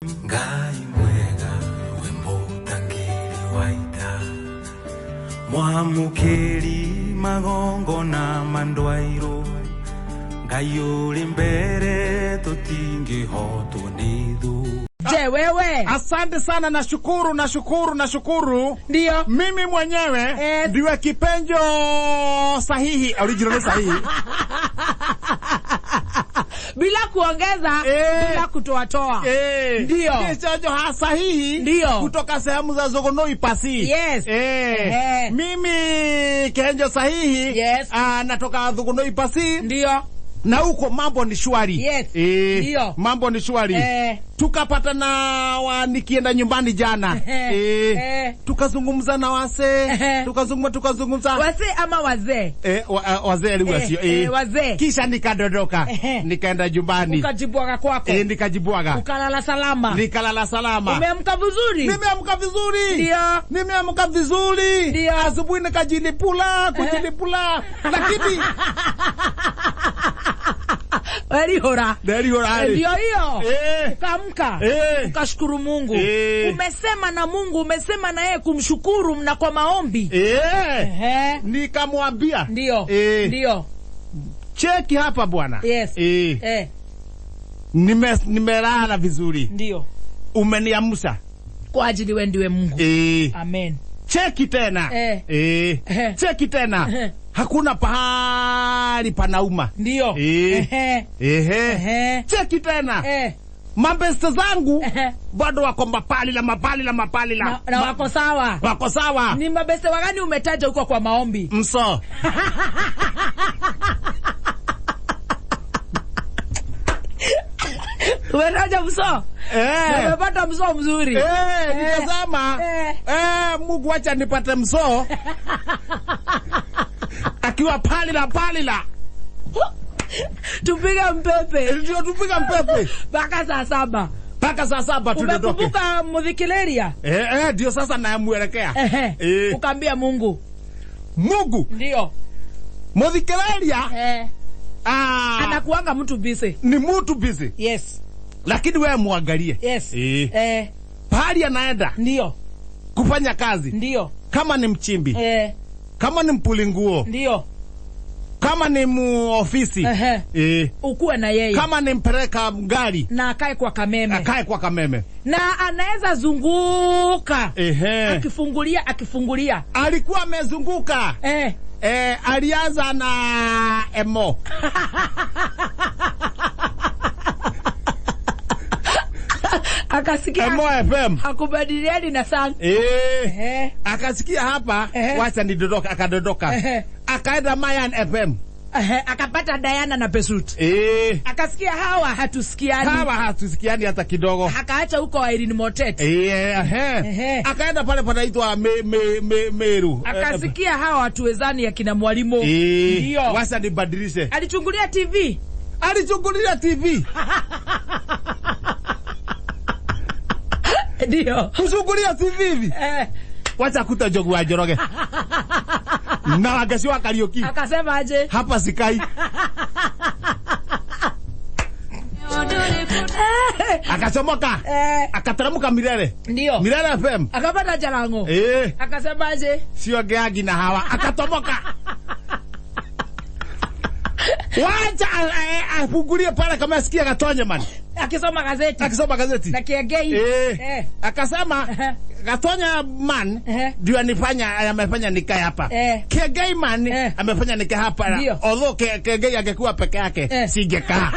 Ngai mwega wembotangiri waita Mwamukiri magongo na mandwairo Ngai uri mbere tutingi hotu nidu. Je, wewe? Asante sana, nashukuru. Ndio. Mimi mwenyewe ndiwe kipenjo sahihi, original sahihi. Bila kuongeza, bila kutoa. Ndio. Kipenjo sahihi. Ndio. Kutoka sehemu za Zogonoi Pasi. Yes. Mimi kipenjo sahihi. Yes. Natoka Zogonoi Pasi. Ndio. Na huko mambo ni shwari. Yes. Ndio. Mambo ni shwari. Tukapata na nikienda nyumbani jana. Tukazungumza na wase. Tukazungumza. Wase ama wazee? Wazee aliwasio. Wazee. Kisha nikadondoka. Nikaenda nyumbani. Ukajibwaga kwako. Nikajibwaga. Ukalala salama. Nikalala salama. Umeamka vizuri? Nimeamka vizuri. Ndio. Nimeamka vizuri. Ndio. Asubuhi nikajilipula. Lakini Walihora. Ndio hiyo. Ukaamka. Ukashukuru Mungu. Umesema na Mungu, umesema na yeye kumshukuru na kwa maombi. Nikamwambia. Ndio. Cheki hapa bwana. Yes. Nimelala vizuri. Ndio. Umeniamsha. Kwa ajili wewe ndiwe Mungu. Amen. Cheki tena. Cheki tena. Hakuna pahali panauma. Ndio. Cheki tena. Mabeste zangu bado wako mapali la. Na wako sawa. Wako sawa. Ni mabeste wagani umetaja huko kwa maombi? Mso. Umetaja mso? Umepata mso mzuri. Nikasema Mungu acha nipate mso. Akiwa pali la. Tupige mpepe. Ndio tupige mpepe. Mpaka saa 7. Mpaka saa 7 tuondoke. Umekumbuka Mudhikileria? Ndio sasa namuelekea. Ukaambia Mungu. Ndio. Mudhikileria. Anakuanga mtu busy. Ni mtu busy. Yes. Lakini wewe muangalie. Yes. Pahali anaenda. Ndio. Kufanya kazi. Ndio. Kama ni mchimbi. Kama ni mpulinguo. Ndio. Kama ni muofisi. Ukuwe na yeye. Kama ni mpeleka gari. Na akae kwa kameme. Na anaweza zunguka. Akifungulia. Alikuwa amezunguka. Alianza na Emo. Akasikia Emo FM. Hakubadiliani na sana. Akasikia hapa. Wacha nidondoka. Akadondoka. Akaenda Mayan FM. Akapata Diana na Pesut. Akasikia hawa hatusikiani hata kidogo. Akaacha huko Irene Motet. Akaenda pale panaitwa Meru. Akasikia hawa hatuwezani akina Mwalimu. Ndio. Wacha nibadilishe. Alichungulia TV. Ndio. Kuchungulia TV hivi. Wacha kuta jogu wa Njoroge. Na wagesi wa Kariuki. Akasema aje? Hapa sikai. Akachomoka. Akataramuka Mirere. Ndio. Mirere FM. Akapata Jalango. Akasema aje? Sio geagi na hawa. Akatomoka. Wacha afungulie pale kama asikia Gatonye man. Akisoma gazeti. Na Kiegei. Akasema Gatonye man ndio amefanya nikae hapa. Kiegei man amefanya nikae hapa. Although Kiegei angekuwa peke yake singekaa.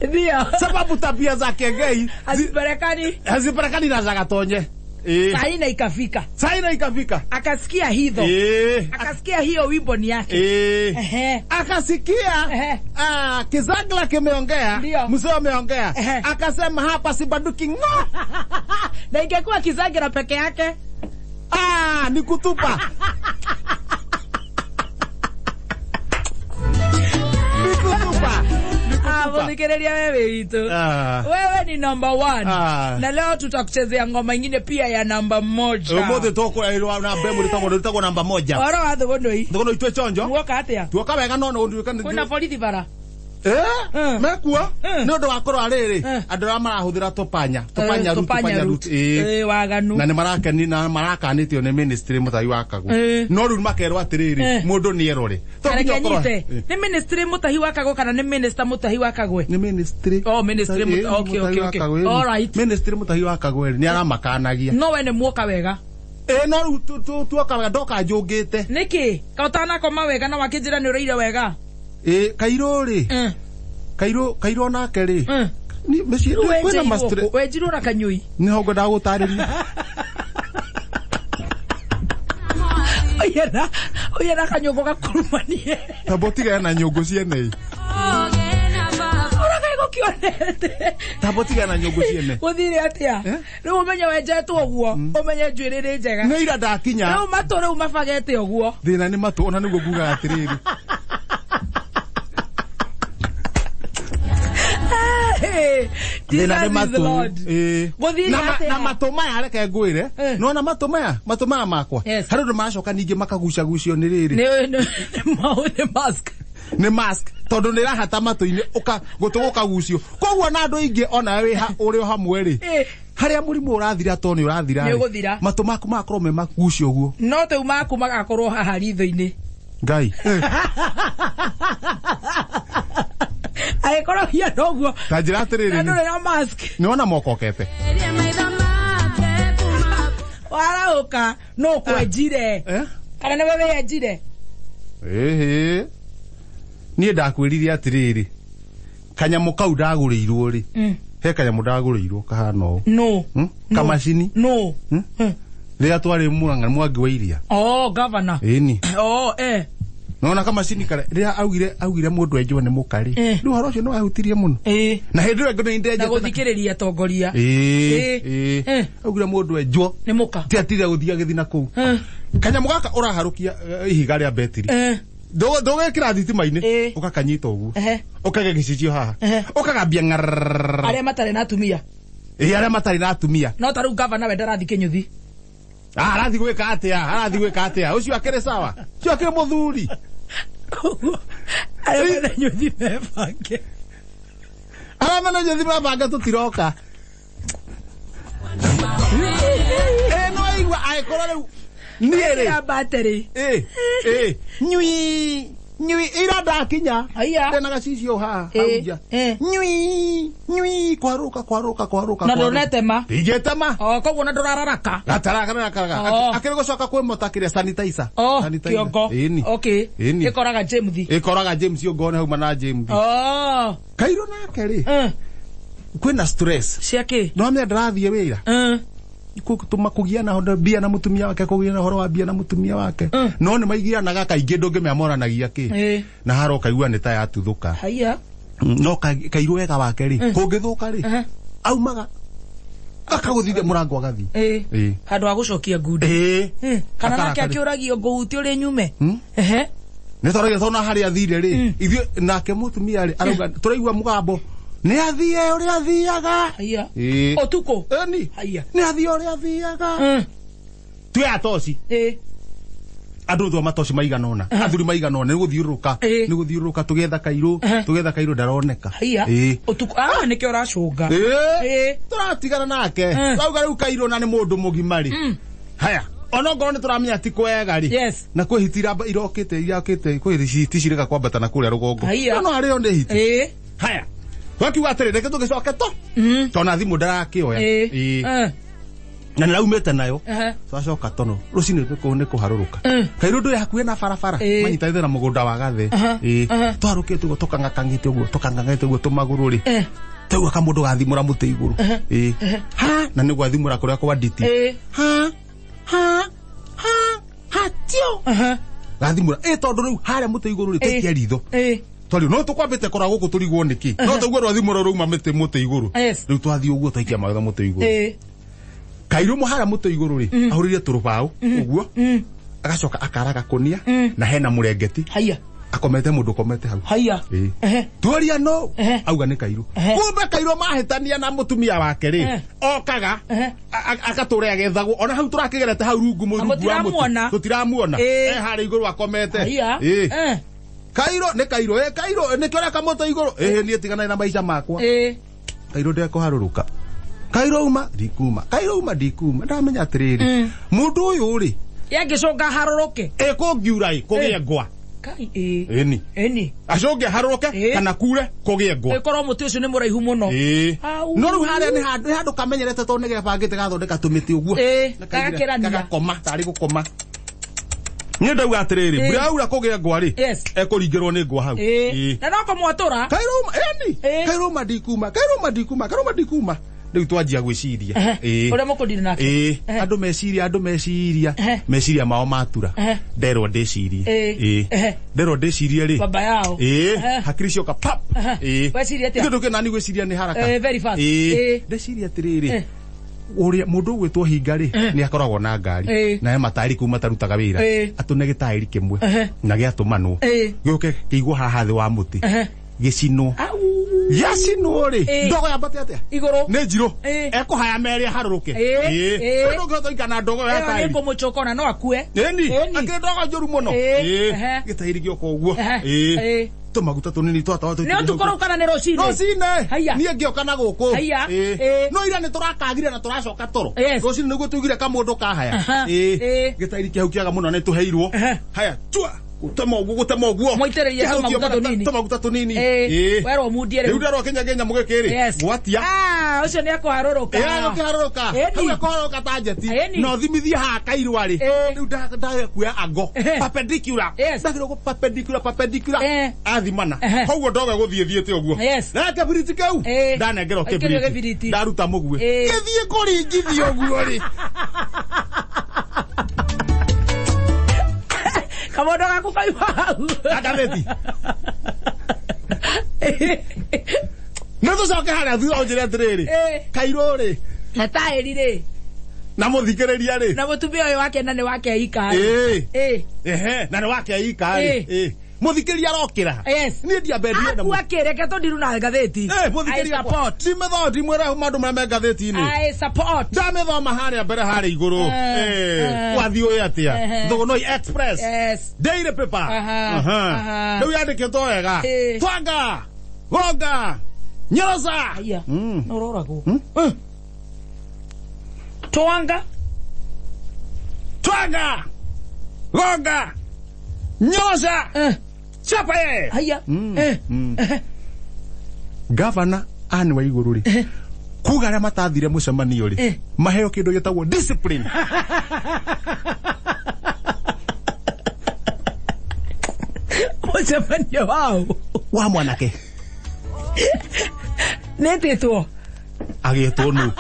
Ndio. Sababu tabia za Kiegei haziparekani na za Gatonye. Saina ikafika. Akasikia hizo. Akasikia hiyo wimbo ni yake. Akasikia Kizagla kimeongea, mzee ameongea. Akasema hapa sibanduki ngo. Na ingekuwa Kizagla peke yake. Ni kutupa. Mudhikileria wewe hito. Wewe ni number 1. Na leo tutakuchezea ngoma nyingine pia ya namba 1. Mode toko na bemo litako namba 1. Oro atho gondo hii. Ndono itwe chonjo. Muoka atia. Tuoka wega nono kuna polisi bara. mekua no ndo wakoro ariri andu ra marahuthira topanya root waganu na ne marakeni na marakanitio ne ministry mutai wa Kagwe no ru makerwa atiriri mundu ni erore to nyite ni ministry mutahi wa Kagwe kana ni minister mutahi wa Kagwe ni ministry ministry okay all right ministry mutahi wa Kagwe ni aramakanagia no we ne muoka wega no ru tuoka wega ndoka njungite niki kautana koma wega na wakinjira ni ureire wega Kairo ri Kairo nake ri ni meci kwena master wejiro na kanyui ni hogo ndagutariria oyena kanyongo gakurumanie tabotiga na nyongo ciene tabotiga na nyongo ciene guthire atia ni umenye wenjetwo guo umenye njwiriri njega ni ira ndakinya no matore umafagete oguo thina ni matu ona niguo nguga atiriri Thina ni matu na matomaya areke ngwire no na matomaya makwa hari ndo macoka ninge makaguca gucio ni riri ni mask tondu ni rahata matu-ini gutuguka gucio koguo na andu ingi ona uri hamwe ri haria murimu urathira toni urathira matu maku makorwo me magucio guo no te maku magakorwo haha ritho-ini ngai aikoro hia noguo tajira atiriri na ndure na mask ni ona mokokete warauka no kwenjire kana ne wewe yenjire nie ndakwiririe atiriri kanyamu kau ndagurirwo ri he kanyamu ndagurirwo kahana o no kamacini no ria twari Murang'a Mwangi wa Iria governor ni no na kamacini kare ria augire mundu enjwe ni mukari riu haro cio no ahutirie muno na hindi ĩyo ngono inde na guthikiriria tongoria augire mundu enjwo ni muka ti atire guthia githina kuu kanyamu gaka uraharukia ihiga ria betiri ndogekira thitima-ini ukakanyita uguo ukage gicicio haha ukagambia aria matari na atumia aria matari na atumia no taru governor we ndarathi kinyuthi arathi gwika atia ucio akire sawa ucio akire muthuri aria nyuthi mebange aramana nyuthi mebange tutiroka no igwa aikora riu niere ya battery nyui ira ndakinya ndena gacicio haha auja nyui kwaruka na ndonetema igetema koguo na ndorararaka gataraka akiri gucoka kwi motakire sanitizer kiongo okay ikoraga James yongone hauma na James Kairo nake ri kwina stress ciake no me ndarathie wira kutuma kugiana honda bia na mutumia wake kugiana horo wa bia na mutumia wake no ni maigianaga kaingi ndungi meamoranagia ki na haro kaigua ni ta yatuthuka haya no Kairo wega wake ri kungithuka ri aumaga akaguthithia murango agathi handu wa gucokia ngundi kana nake akiuragio nguti uri nyume ni toragia tona hari athire ri ithio nake mutumia ri arauga turaigua mugambo ni athie uri athiaga haya otuko ni haya ni athie uri athiaga tu atoci andu thwa matoci maiganona athuri maiganona ni guthiuruka tugetha Kairo ndaroneka haya otuko nike uracunga turatigana nake auga riu Kairo na ni mundu mugimari haya ono ngoro ni turamenya ti kwega ri na kwihitira irokite kwihiti cirika kwambata na kuria rugongo no ari onde hiti haya wakiuga atiriri reke tugicoke tona thimu ndarakioya na naumete nayo twacoka tono rucini ni kuharuruka Kairo ndu hakuhe na barabara manyitithira mugunda wa gathe twarukite uguo tukang'ang'ite uguo tumaguru ri tauga kamundu gathimura muti iguru na ni gwathimura kuria kwa nditi tio gathimura tondu riu haria muti iguru ri tekia ritho twari no tukwambite kora guku turigwo niki no tugwe rwathimura ruma mite muti iguru riu twathi uguo taikia magetha muti iguru Kairo muhara muti iguru ri ahuririe turubau uguo agacoka akaraga kunia na hena murengeti haya akomete mundu komete hau haya tuoria no auga ni Kairo kumbe Kairo mahitania na mutumia wake ri okaga akature agethagwo ona hau turakigerete hau rungu murungu wa mutu tutiramuona hari iguru akomete Kairo ne kora kamoto igoro nie tigana na maisha makwa Kairo ndeko haruruka Kairo uma dikuma ndamenya atiriri mundu uyu ri yangicoka haruruke kungiurai kugie ngwa kai eni acoke haruruke kana kure kugie ngwa ikorwo muti ucio ni muraihu muno no ru haria ni handu kamenyerete to nige bangite gathondeka tumiti uguo gakoma tari gukoma Nye ndauga atiriri mbura kugie ngwa ri ekuringirwo ni ngwa hau na no kumwatura Kairo madikuma Riu twanjia gwiciria uria mukundina nake andu meciria mao matura nderwo ndicirie ri baba yao hakiri cioka pap weciria atia ndu kenani gwiciria ni haraka very fast ndeciria atiriri uria mundu gwitwo hinga ri ni akoragwo na ngari na matari kuma tarutaga wira atune gitairi kimwe na giatumanwo gioke kiigwo haha thi wa muti gicino yacinwo ri ndogo yambate atia iguru ne njiro ekuhaya meri haruruke ndu ngoto ikana ndogo ya tairi niko muchokona no akue eni akire ndogo njuru muno gitairi gioko uguo tumaguta tunini twatawa tu ne tukoro kana ne rocine nie ngioka na guku no ira ni turakagire na turacoka toro rocine niguo tugire kamundu kahaya gitairi kiahukiaga muno ne tuheirwo haya tua Utama uguo moitererie tumaguta tunini wero mudie riu ndaro kenya mugekiri gwatia ucio ni akuharuruka hau akuharuruka tajeti no thimithia ha Kairo ari riu ndakuya ango perpendicular ndagiro go perpendicular athimana koguo ndogo guthiethiete uguo na kibiriti kau ndanengero kibiriti ndaruta mugwe githie kuringithio uguo ri Kamodo gaku kaiwa Agaveti Nato coke haria thutha unjire atiriri Kairo ri na tairi ri na muthikiriria ri na mutumia uyu wake na ni wake ika na ni wake ika muthikiriria arokira ni ndia bendi na mu akireke to ndiru na gatheti muthikiriria support ti methodi mwera mandu me gatheti ni I support da methoma haria mbere haria iguru wathi uyu atia Thogonoi Express Daily Paper riu yandikitwo wega twanga gonga nyoza nororagwo twanga gonga nyoza chapa haya Governor Anne wa iguru ri kuga aria matathire mucemanio ri maheo kindu gitagwo discipline mucemanio wao wa mwanake netitwo agitwo nu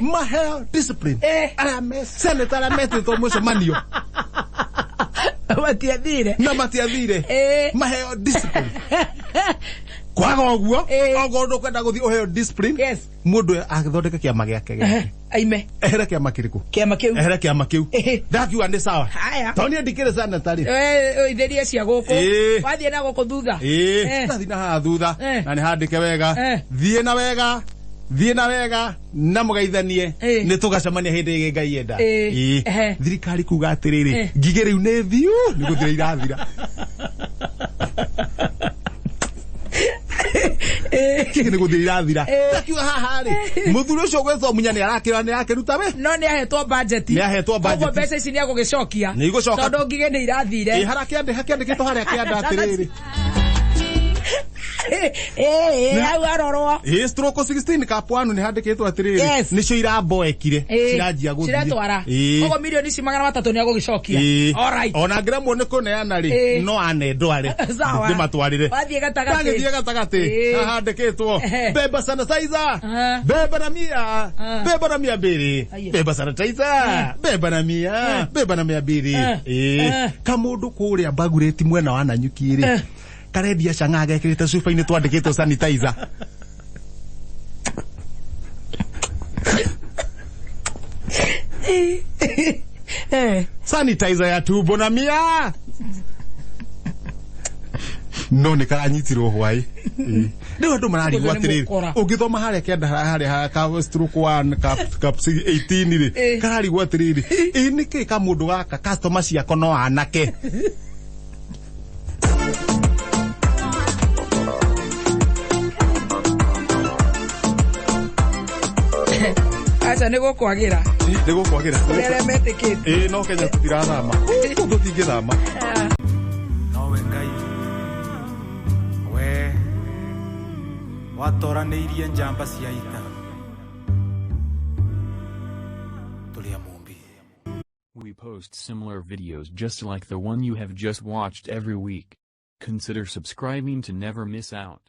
maheo discipline senator ametitwo mucemanio matiathire maheo discipline kwaga uguo ogondu kwenda guthi uheo discipline mundu agithondeka kiama giake aime ehere kiama kiriku kiama kiu ndakiuga ni sawa toni ndikire senator itheria cia guku wathie na guku thutha ndathi na ha thutha na ni handike wega thie na wega na mugeithanie ni tugacemania hindi igi ngai enda thirikari kuga atiriri ngige riu ni thiu ni guthira irathira kiki ni guthira irathira takiwa haha ri muthuri ucio gwetho munya ni arakira ni akiruta we no ni ahetwo budget koguo mbeca ici ni agugicokia tondu ngige ni irathire hakiandikitwo haria kianda atiriri hau arorwo stroke 16 kapuanu ni handikitwo atiriri nicio iramboekire ciranjia guthie ciratwara koguo milioni ici 300 ni agugicokia alright ona ngramo ni kuneana ri no anendware ndimatwarire wathie gatagati handikitwo beba sanitizer beba na 100 beba na 200 beba sanitizer beba na 100 beba na 200 kamundu kuria bagureti mwena wa Nanyuki ri karedia changa gekirite cuba-ini twandikitwo sanitizer sanitizer ya tubo na 100 no nä karanyitirwo hwaä rä u andå mararigwo atä rä rä å ngä thoma harä a kä anda harä ha ka stroke 1 ka 18 rä kararigwo atä rä rä nä kä ka må ndå gaka customer ciako no anake acha nä gå kwagä ra å metä kä te no Kenya tå tirathama tå tingä thama nowe Ngai we watoranĩirie njamba cia ita tũrĩa mũmbi. We post similar videos just like the one you have just watched every week. Consider subscribing to never miss out.